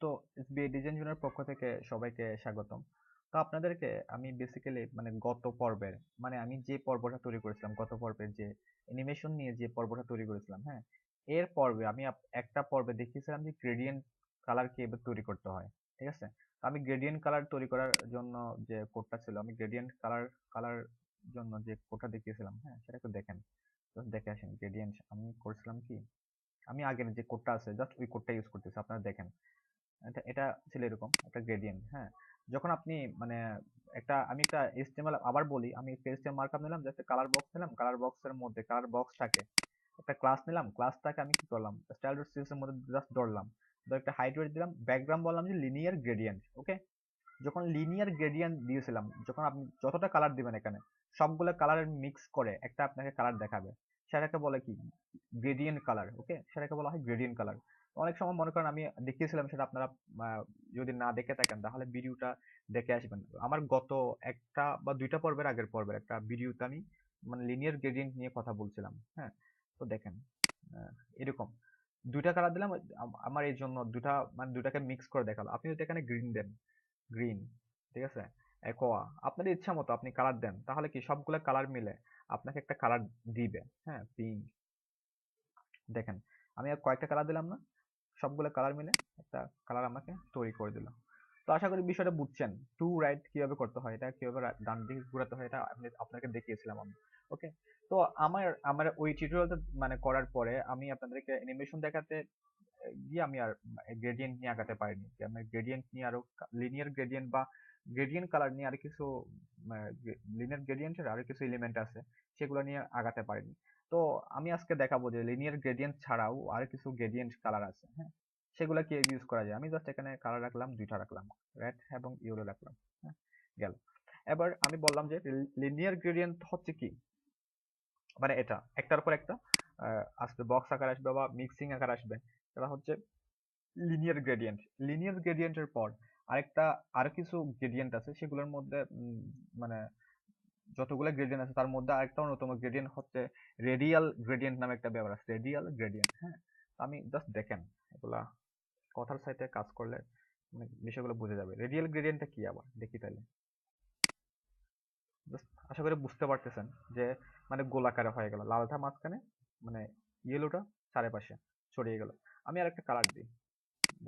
তো SB design জোনের পক্ষ থেকে সবাইকে স্বাগতম। তো আপনাদেরকে আমি বেসিক্যালি মানে গত পর্বের মানে আমি যে পর্বটা তৈরি করেছিলাম গত পর্বের যে অ্যানিমেশন নিয়ে যে পর্বটা তৈরি করেছিলাম, হ্যাঁ, এর পর্বে আমি একটা পর্বে দেখিয়েছিলাম যে গ্রেডিয়েন্ট কালার কিভাবে তৈরি করতে হয়। ঠিক আছে, তো আমি গ্রেডিয়েন্ট কালার তৈরি করার জন্য যে কোডটা ছিল, আমি গ্রেডিয়েন্ট কালার জন্য যে কোডটা দেখিয়েছিলাম, হ্যাঁ, সেটা একটু দেখেন। Just দেখে আসেন গ্রেডিয়েন্ট আমি করেছিলাম কি। আমি আগের যে কোডটা আছে জাস্ট ওই কোডটা ইউজ করতেছি, আপনারা দেখেন। এটা এটা ছিল এরকম একটা গ্রেডিয়েন্ট, হ্যাঁ। যখন আপনি মানে আমি একটা HTML আবার বলি, আমি একটা HTML মার্কআপ নিলাম, জাস্ট কালার বক্স নিলাম, কালার বক্সের মধ্যে কালার বক্সটাকে একটা ক্লাস নিলাম, ক্লাসটাকে আমি কি করলাম, style.css এর মধ্যে জাস্ট ধরলাম, ধরে একটা হাইট ওয়েট দিলাম, ব্যাকগ্রাউন্ড বললাম যে লিনিয়ার গ্রেডিয়েন্ট। ওকে, যখন লিনিয়ার গ্রেডিয়েন্ট দিয়েছিলাম, যখন আপনি যতটা কালার দিবেন এখানে সবগুলো কালারের মিক্স করে একটা আপনাকে কালার দেখাবে, সেটাকে বলে কি গ্রেডিয়েন্ট কালার। ওকে, সেটাকে বলা হয় গ্রেডিয়েন্ট কালার। অনেক সময় মনে করেন আমি দেখিয়েছিলাম সেটা, আপনারা যদি না দেখে থাকেন তাহলে ভিডিওটা দেখে আসবেন। আমার গত একটা বা দুইটা পর্বের আগের পর্বের একটা ভিডিওতে আমি মানে লিনিয়ার গ্রেডিয়েন্ট নিয়ে কথা বলছিলাম, হ্যাঁ। তো দেখেন আহ, এরকম দুইটা কালার দিলাম, আমার এই জন্য দুটা মানে দুটাকে মিক্স করে দেখালো। আপনি যদি এখানে গ্রিন দেন, গ্রিন, ঠিক আছে, একোয়া, আপনার ইচ্ছা মতো আপনি কালার দেন, তাহলে কি সবগুলো কালার মিলে আপনাকে একটা কালার দিবে। হ্যাঁ, পিঙ্ক, দেখেন আমি আর কয়েকটা কালার দিলাম না, সবগুলো কালার মিলে একটা কালার আমাকে তৈরি করে দিল। তো আশা করি বিষয়টা বুঝছেন, টু রাইট কিভাবে করতে হয়, এটা কিভাবে ডান দিকে ঘোরাতে হয়, এটা আপনাকে দেখিয়েছিলাম আমি। ওকে, তো আমার আমার ওই টিউটোরিয়ালটা মানে করার পরে আমি আপনাদেরকে অ্যানিমেশন দেখাতে গিয়ে আমি আর গ্রেডিয়েন্ট নিয়ে আগাতে পারিনি, যে আমি গ্রেডিয়েন্ট নিয়ে আরো লিনিয়ার গ্রেডিয়েন্ট বা গ্রেডিয়েন্ট কালার নিয়ে আরো কিছু লিনিয়ার গ্রেডিয়েন্টের আরো কিছু এলিমেন্ট আছে, সেগুলো নিয়ে আগাতে পারিনি। তো আমি আজকে দেখাবো যে লিনিয়ার গ্রেডিয়েন্ট ছাড়াও আর কিছু গ্রেডিয়েন্ট কালার আছে, হ্যাঁ, সেগুলো কি ইউজ করা যায়। আমি জাস্ট এখানে কালার রাখলাম, দুইটা রাখলাম, রেড এবং ইয়েলো রাখলাম, হ্যাঁ, গেল। এবার আমি বললাম যে লিনিয়ার গ্রেডিয়েন্ট হচ্ছে কি, মানে এটা একটার পর একটা আসবে, বক্স আকার আসবে বা মিক্সিং আকার আসবে, এটা হচ্ছে লিনিয়ার গ্রেডিয়েন্ট। লিনিয়ার গ্রেডিয়েন্টের পর আরো কিছু গ্রেডিয়েন্ট আছে, সেগুলোর মধ্যে মানে যতগুলো গ্রেডিয়েন্ট আছে তার মধ্যে আরেকটা অন্যতম গ্রেডিয়েন্ট হচ্ছে রেডিয়াল গ্রেডিয়েন্ট নামে একটা ব্যাপার আছে, রেডিয়াল গ্রেডিয়েন্ট, হ্যাঁ। আমি জাস্ট দেখেন এগুলা কথার সাথে কাজ করলে মানে বিষয়গুলো বুঝে যাবে। রেডিয়াল গ্রেডিয়েন্টটা কি আবার দেখি তাহলে। জাস্ট আশা করি বুঝতে পারতেছেন যে মানে গোলাকারে হয়ে গেল, লালটা মাঝখানে, মানে ইয়েলোটা চারিপাশে ছড়িয়ে গেল। আমি আর একটা কালার দিই,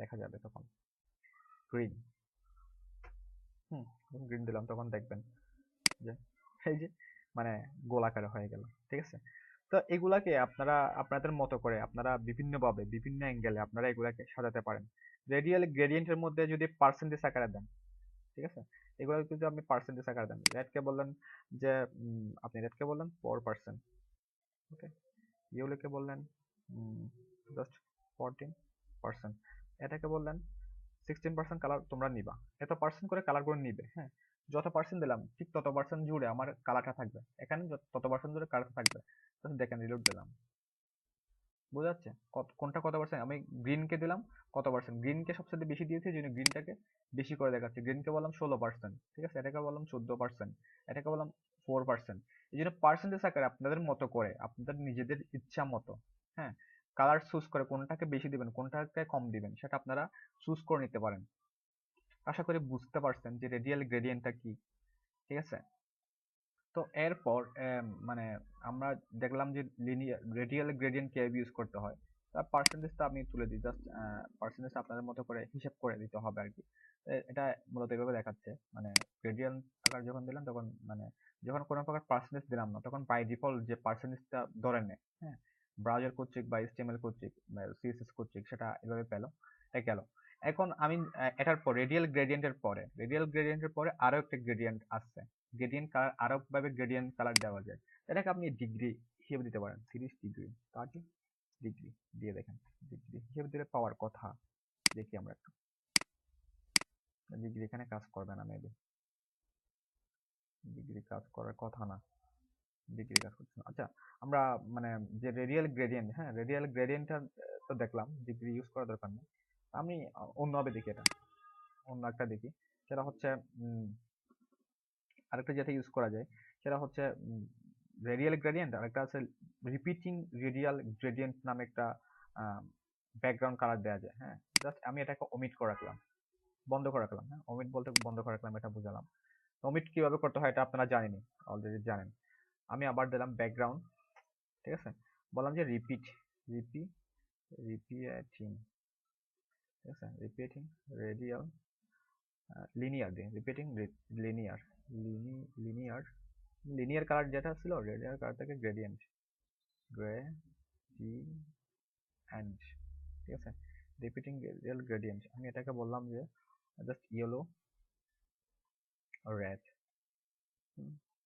দেখা যাবে তখন গ্রিন। গ্রিন দিলাম, তখন দেখবেন যে এই যে মানে গোলাকারে হয়ে গেল। ঠিক আছে, তো এগুলাকে আপনারা আপনাদের মতো করে আপনারা বিভিন্নভাবে বিভিন্ন অ্যাঙ্গেলে আপনারা এগুলাকে সাজাতে পারেন। রেডিয়াল গ্রেডিয়েন্টের মধ্যে যদি পার্সেন্টেজ আকারে দেন, ঠিক আছে, এগুলো যদি আপনি পার্সেন্টেজ আকারে দেন, রেডকে বললেন যে আপনি রেডকে বললেন 4%, ওকে, ইয়েলোকে বললেন জাস্ট 14%, এটাকে বললেন 16% কালার তোমরা নিবা, এত পার্সেন্ট করে কালার করে নিবে, হ্যাঁ। যত পার্সেন্ট দিলাম ঠিক তত পার্সেন্ট জুড়ে আমার কালারটা থাকবে, এখানে তত পার্সেন্ট জুড়ে কালারটা থাকবে। দেখেন রিলোড দিলাম, বোঝা যাচ্ছে কোনটা কত পার্সেন্ট। আমি গ্রিনকে দিলাম কত পার্সেন্ট, গ্রিনকে সবচেয়ে বেশি দিয়েছি, এই জন্য গ্রিনটাকে বেশি করে দেখাচ্ছি। গ্রিনকে বললাম 16%, ঠিক আছে, এটাকে বললাম 14%, এটাকে বললাম 4%। এই জন্য পার্সেন্টেজ আকারে আপনাদের মতো করে আপনাদের নিজেদের ইচ্ছা মতো, হ্যাঁ, কালার চুজ করে কোনটাকে বেশি দিবেন কোনটাকে কম দিবেন সেটা আপনারা চুজ করে নিতে পারেন। আশা করি বুঝতে পারছেন যে রেডিয়াল গ্রেডিয়েন্টটা কি। ঠিক আছে, তো এরপর মানে আমরা দেখলাম যে লিনিয়ার রেডিয়াল গ্রেডিয়েন্ট কিভাবে ইউজ করতে হয়। তার পার্সেন্টেজটা আমি তুলে দিই, জাস্ট পার্সেন্টেজ আপনাদের মতো করে হিসাব করে দিতে হবে আর কি। এটা মূলত এভাবে দেখাচ্ছে, মানে গ্রেডিয়েন্ট আকার যখন দিলাম তখন মানে যখন কোনো প্রকার পার্সেন্টেজ দিলাম না তখন বাই ডিফল্ট যে পার্সেন্টেজটা ধরে নেয়, হ্যাঁ, ব্রাউজার কর্তৃক বা HTML কর্তৃক CSS কর্তৃক, সেটা এভাবে পেল, এটা গেল। এখন আমি এটার পর রেডিয়াল গ্রেডিয়েন্টের পরে আরো একটা গ্রেডিয়েন্ট আসছে। গ্রেডিয়েন্ট কালার আরো ভাবে গ্রেডিয়েন্ট কালার দেওয়া যায়, এটাকে আপনি ডিগ্রি হিসেবে দিতে পারেন, 30 ডিগ্রি 30 ডিগ্রি দিয়ে দেখেন, ডিগ্রি হিসেবে দিলে পাওয়ার কথা। দেখি আমরা একটু, ডিগ্রি এখানে কাজ করবে না মেবি, ডিগ্রি কাজ করার কথা না, ডিগ্রি কাজ করছে না। আচ্ছা, আমরা মানে যে রেডিয়াল গ্রেডিয়েন্ট, হ্যাঁ, রেডিয়াল গ্রেডিয়েন্টটা তো দেখলাম ডিগ্রি ইউজ করার দরকার নেই। আমি অন্যভাবে দেখি, এটা অন্য একটা দেখি, সেটা হচ্ছে আরেকটা যেটা ইউজ করা যায় সেটা হচ্ছে রেডিয়াল গ্রেডিয়েন্ট, আর একটা আছে রিপিটিং রেডিয়াল গ্রেডিয়েন্ট নামে একটা ব্যাকগ্রাউন্ড কালার দেওয়া যায়। হ্যাঁ, জাস্ট আমি এটাকে ওমিট করে রাখলাম, বন্ধ করে রাখলাম। হ্যাঁ, ওমিট বলতে বন্ধ করে রাখলাম, এটা বুঝালাম। ওমিট কিভাবে করতে হয় এটা আপনারা জানেনই, অলরেডি জানেন। আমি আবার দিলাম ব্যাকগ্রাউন্ড, ঠিক আছে, বললাম যে রিপিটিং, ঠিক আছে, রিপিটিং রেডিয়াল লিনিয়ার দিন, repeating linear linear linear colour যেটা ছিল, লিনিয়ার কালারটাকে গ্রেডিয়েন্ট গ্রেডিয়েন্ট, ঠিক আছে, রিপিটিং রেডিয়াল গ্রেডিয়েন্ট। আমি এটাকে বললাম যে জাস্ট ইয়েলো, রেড,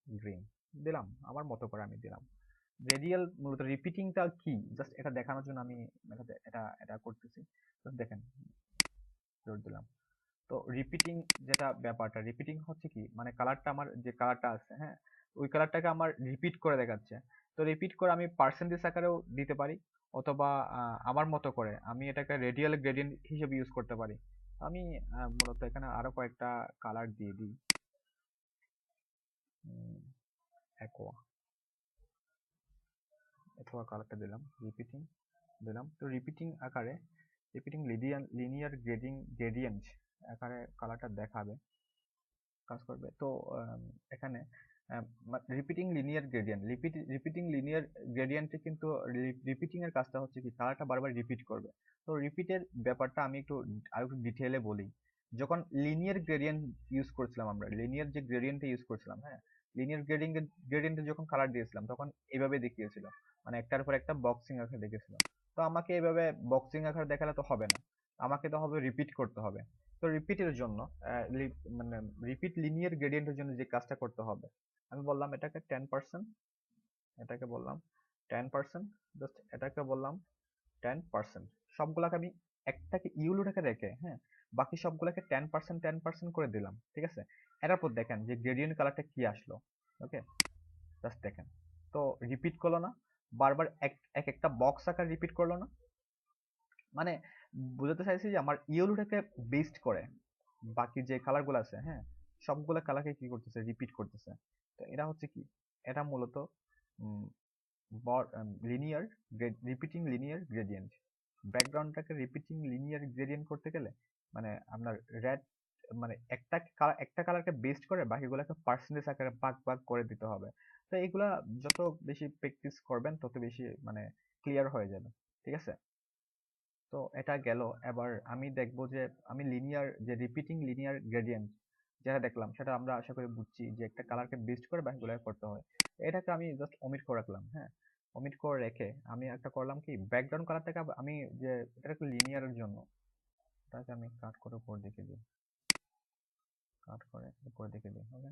গ্রিন দিলাম, আমার মতো করে আমি দিলাম। রেডিয়াল মূলত রিপিটিংটা কি জাস্ট এটা দেখানোর জন্য আমি এটা এটা করতেছি। জাস্ট দেখেন, জোর দিলাম। তো রিপিটিং যেটা ব্যাপারটা, রিপিটিং হচ্ছে কি, মানে কালারটা আমার যে কালারটা আছে, হ্যাঁ, ওই কালারটাকে আমার রিপিট করে দেখাচ্ছে। তো রিপিট করে আমি পার্সেন্টেজ আকারেও দিতে পারি, অথবা আমার মতো করে আমি এটাকে রেডিয়াল গ্রেডিয়েন্ট হিসেবে ইউজ করতে পারি। আমি মূলত এখানে আরো কয়েকটা কালার দিয়ে দিই। অ্যাকোয়া অথবা কালারটা দিলাম, রিপিটিং দিলাম। তো রিপিটিং আকারে, রিপিটিং লিনিয়ার গ্রেডিয়েন্ট আকারে কালারটা দেখাবে, কাজ করবে। তো এখানে repeating linear gradient, repeating linear গ্রেডিয়েন্টে কিন্তু রিপিটিং এর কাজটা হচ্ছে কি, কালারটা বারবার রিপিট করবে। তো রিপিটের ব্যাপারটা আমি আরো একটু ডিটেইলে বলি। যখন লিনিয়ার গ্রেডিয়েন্ট ইউজ করছিলাম, আমরা লিনিয়ার যে গ্রেডিয়েন্টটা ইউজ করছিলাম, হ্যাঁ, লিনিয়ার গ্রেডিয়েন্টে যখন কালার দিয়েছিলাম তখন এইভাবে দেখিয়েছিল, মানে একটার পর একটা বক্সিং আকারে দেখেছিল। তো আমাকে এইভাবে বক্সিং আকারে দেখালে তো হবে না, আমাকে তো হবে রিপিট করতে হবে। তো রিপিটের জন্য মানে রিপিট লিনিয়ার গ্রেডিয়েন্টের জন্য যে কাজটা করতে হবে, আমি বললাম এটাকে 10%, এটাকে বললাম 10%, জাস্ট এটাকে বললাম 10%। সবগুলাকে আমি একটাকে ইউলোটাকে রেখে, হ্যাঁ, বাকি সবগুলোকে 10% করে দিলাম, ঠিক আছে। এটার পর দেখেন যে গ্রেডিয়েন্ট কালারটা কি আসলো। ওকে, জাস্ট দেখেন। তো রিপিট করলো না, বারবার এক একটা বক্স আকার রিপিট করলো না, মানে বোঝাতে চাইছি যে আমার ইয়েলোটাকে বেসড করে বাকি যে কালার গুলো আছে, হ্যাঁ, সবগুলা কালারকে কি করতেছে, রিপিট করতেছে। তো এটা হচ্ছে কি, এটা মূলত লিনিয়ার রিপিটিং লিনিয়ার গ্রেডিয়েন্ট। ব্যাকগ্রাউন্ডটাকে রিপিটিং লিনিয়ার গ্রেডিয়েন্ট করতে গেলে মানে আপনার রেড, মানে একটা কালারকে বেসড করে বাকিগুলোকে পার্সেন্টেজ আকারে ভাগ ভাগ করে দিতে হবে। তো এগুলা যত বেশি প্র্যাকটিস করবেন তত বেশি মানে ক্লিয়ার হয়ে যাবে, ঠিক আছে। তো এটা গেল। এবার আমি দেখবো যে আমি লিনিয়ার যে রিপিটিং লিনিয়ার গ্রেডিয়েন্ট যেটা দেখলাম সেটা আমরা আশা করি বুঝছি যে একটা কালারকে বেস্ট করে বাকিগুলো করতে হয়। এটাকে আমি জাস্ট ওমিট করে রাখলাম। হ্যাঁ, ওমিট করে রেখে আমি একটা করলাম কি, ব্যাকগ্রাউন্ড কালারটাকে আমি যে এটা একটু লিনিয়ারের জন্য এটাকে আমি কাট করে উপর দিকে দিই, কাট করে উপর দিকে দিই। ওকে,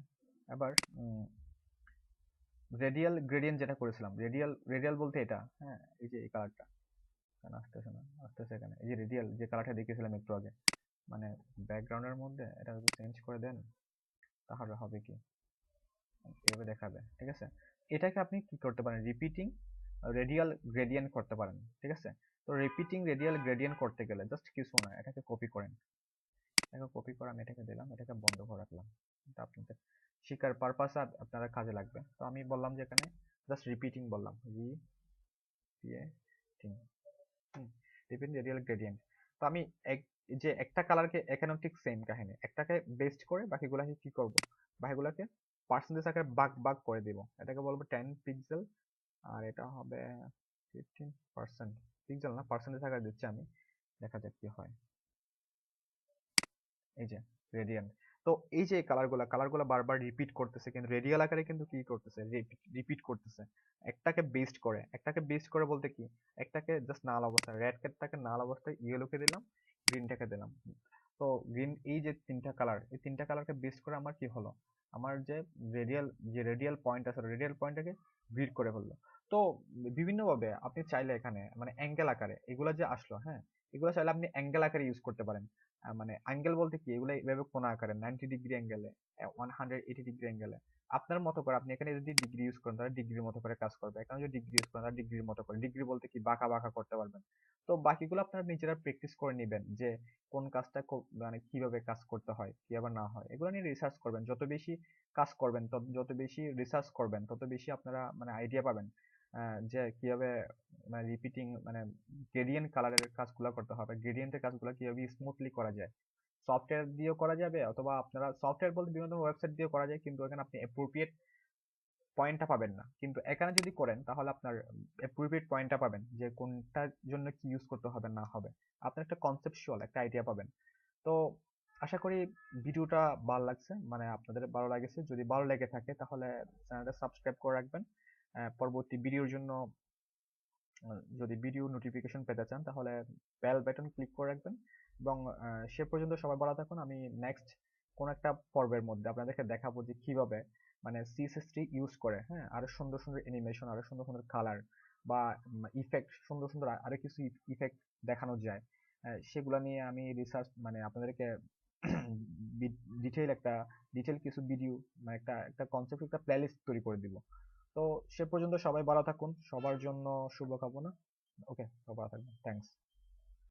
এবার রেডিয়াল গ্রেডিয়েন্ট যেটা করেছিলাম, রেডিয়াল বলতে এটা, হ্যাঁ, এই যে এই কালারটা কেন আসতেছে না, আসতেছে এখানে, এই যে রেডিয়াল যে কালারটা দেখিয়েছিলাম একটু আগে, মানে ব্যাকগ্রাউন্ডের মধ্যে এটা যদি চেঞ্জ করে দেন তাহলে হবে কি, এভাবে দেখাবে, ঠিক আছে। এটাকে আপনি কি করতে পারেন, রিপিটিং রেডিয়াল গ্রেডিয়েন্ট করতে পারেন, ঠিক আছে। তো রিপিটিং রেডিয়াল গ্রেডিয়েন্ট করতে গেলে জাস্ট কিছু না, এটাকে কপি করেন, এটাকে কপি করে আমি এটাকে দিলাম, এটাকে বন্ধ করে রাখলাম। এটা আপনাদের শিকার পারপাস আর আপনারা কাজে লাগবে। তো আমি বললাম যে এখানে জাস্ট রিপিটিং বললাম, রিপিটিং, রিপিটিং রেডিয়াল গ্রেডিয়েন্ট। তো আমি যে একটা কালারকে, এখানেও ঠিক সেম কাহিনী, একটাকে বেস্ট করে বাকিগুলাকে কি করব, বাকিগুলাকে পার্সেন্টেজ আকারে ভাগ ভাগ করে দিব। এটাকে বলবো 10 পিক্সেল, আর এটা হবে 15%, পিক্সেল না পার্সেন্টেজ আকারে দিচ্ছি আমি, দেখা যাক কি হয়। এই যে রেডিয়ান্ট। তো এই যে কালারগুলা বারবার রিপিট করতেছে, কিন্তু রেডিয়াল আকারে কিন্তু কি করতেছে, রিপিট করতেছে। একটাকে বেস্ট করে বলতে কি, একটাকে জাস্ট নাল অবস্থায়, রেড টাকে নাল অবস্থায়, ইয়েলোকে দিলাম, গ্রিনটাকে দিলাম। তো গ্রিন, এই যে তিনটা কালার, এই তিনটা কালারকে বেস্ট করে আমার কি হলো, আমার যে রেডিয়াল পয়েন্ট আছে, রেডিয়াল পয়েন্টটাকে গ্রিড করে ফেললো। তো বিভিন্ন ভাবে আপনি চাইলে এখানে মানে অ্যাঙ্গেল আকারে এগুলা যে আসলো, হ্যাঁ, এগুলো চাইলে আপনি অ্যাঙ্গেল আকারে ইউজ করতে পারেন। মানে অ্যাঙ্গেল বলতে কি, এগুলো এভাবে কোণ আকারে 90 ডিগ্রি অ্যাঙ্গেলে, 180 ডিগ্রি অ্যাঙ্গেলে, আপনার মতো করে আপনি এখানে যদি ডিগ্রি ইউজ করেন তাহলে ডিগ্রির মতো করে কাজ করবে, এখানে যদি ডিগ্রি ইউজ করেন তাহলে ডিগ্রির মতো করে, ডিগ্রি বলতে কি বাঁকা বাঁকা করতে পারবেন। তো বাকিগুলো আপনারা নিজেরা প্র্যাকটিস করে নেবেন যে কোন কাজটা মানে কিভাবে কাজ করতে হয়, কি আবার না হয়, এগুলো নিয়ে রিসার্চ করবেন। যত বেশি কাজ করবেন, যত বেশি রিসার্চ করবেন, তত বেশি আপনারা মানে আইডিয়া পাবেন যে কিভাবে মানে রিপিটিং মানে গ্রেডিয়েন্ট কালারের কাজগুলো করতে হবে, গ্রেডিয়েন্টের কাজগুলো কিভাবে স্মুথলি করা যায়। সফটওয়্যার দিয়েও করা যাবে, অথবা আপনারা সফটওয়্যার বলতে বিভিন্ন ওয়েবসাইট দিয়েও করা যায়, কিন্তু এখানে আপনি অ্যাপ্রোপ্রিয়েট পয়েন্টটা পাবেন না। কিন্তু এখানে যদি করেন তাহলে আপনার অ্যাপ্রোপ্রিয়েট পয়েন্টটা পাবেন, যে কোনটার জন্য কি ইউজ করতে হবে না হবে। আপনার একটা কনসেপচুয়াল একটা আইডিয়া পাবেন। তো আশা করি ভিডিওটা ভালো লাগছে, মানে আপনাদের ভালো লাগেছে। যদি ভালো লেগে থাকে তাহলে চ্যানেলটা সাবস্ক্রাইব করে রাখবেন। পরবর্তী ভিডিওর জন্য যদি ভিডিও নোটিফিকেশন পেতে চান তাহলে বেল বাটন ক্লিক করে রাখবেন। এবং সে পর্যন্ত সবাই ভালো থাকুন। আমি নেক্সট কোন একটা পর্বের মধ্যে আপনাদেরকে দেখাবো যে কিভাবে মানে CSS3 ইউজ করে, হ্যাঁ, আরো সুন্দর সুন্দর অ্যানিমেশন, আরো সুন্দর সুন্দর কালার বা ইফেক্ট, সুন্দর সুন্দর আরো কিছু ইফেক্ট দেখানো যায়। সেগুলা নিয়ে আমি রিসার্চ মানে আপনাদেরকে ডিটেইল একটা ডিটেইল কিছু ভিডিও, মানে একটা একটা কনসেপ্ট, একটা প্লেলিস্ট তৈরি করে দিব। তো সে পর্যন্ত সবাই ভালো থাকুন, সবার জন্য শুভকামনা। ওকে, সবাই ভালো থাকবেন, থ্যাংকস।